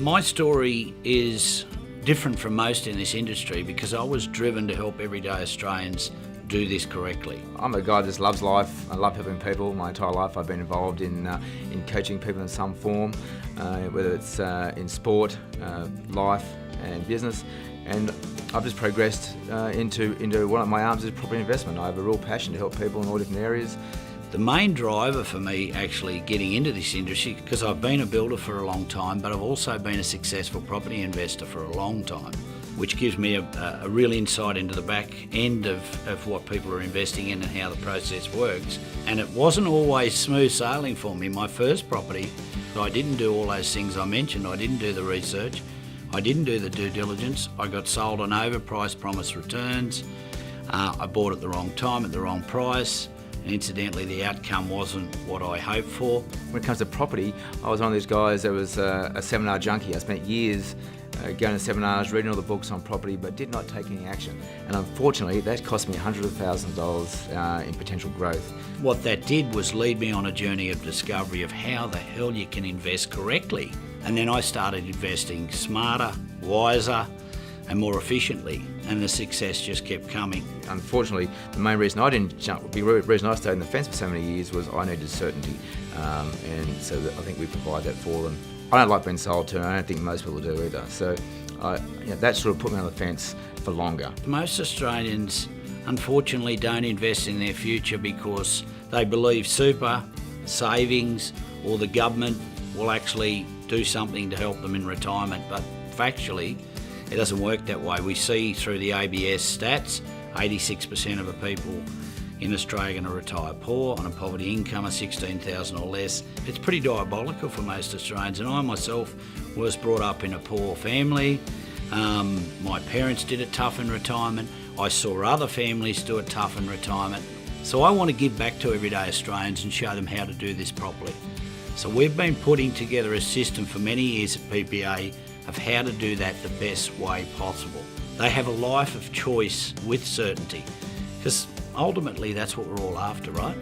My story is different from most in this industry because I was driven to help everyday Australians do this correctly. I'm a guy that just loves life. I love helping people. My entire life I've been involved in coaching people in some form, whether it's in sport, life and business. And I've just progressed into one of my arms is property investment. I have a real passion to help people in all different areas. The main driver for me actually getting into this industry, because I've been a builder for a long time, but I've also been a successful property investor for a long time, which gives me a real insight into the back end of what people are investing in and how the process works. And it wasn't always smooth sailing for me. My first property, I didn't do all those things I mentioned. I didn't do the research. I didn't do the due diligence. I got sold on overpriced promised returns. I bought at the wrong time at the wrong price. And incidentally, the outcome wasn't what I hoped for. When it comes to property, I was one of those guys that was a seminar junkie. I spent years going to seminars, reading all the books on property, but did not take any action. And unfortunately, that cost me hundreds of thousands of dollars in potential growth. What that did was lead me on a journey of discovery of how the hell you can invest correctly. And then I started investing smarter, wiser, and more efficiently, and the success just kept coming. Unfortunately, the main reason I didn't jump, the reason I stayed on the fence for so many years was I needed certainty, and so I think we provide that for them. I don't like being sold to, and I don't think most people do either. So that sort of put me on the fence for longer. Most Australians, unfortunately, don't invest in their future because they believe super, savings, or the government will actually do something to help them in retirement, but factually, it doesn't work that way. We see through the ABS stats, 86% of the people in Australia are going to retire poor on a poverty income of $16,000 or less. It's pretty diabolical for most Australians, and I myself was brought up in a poor family. My parents did it tough in retirement. I saw other families do it tough in retirement. So I want to give back to everyday Australians and show them how to do this properly. So we've been putting together a system for many years at PPA of how to do that the best way possible. They have a life of choice with certainty, because ultimately that's what we're all after, right?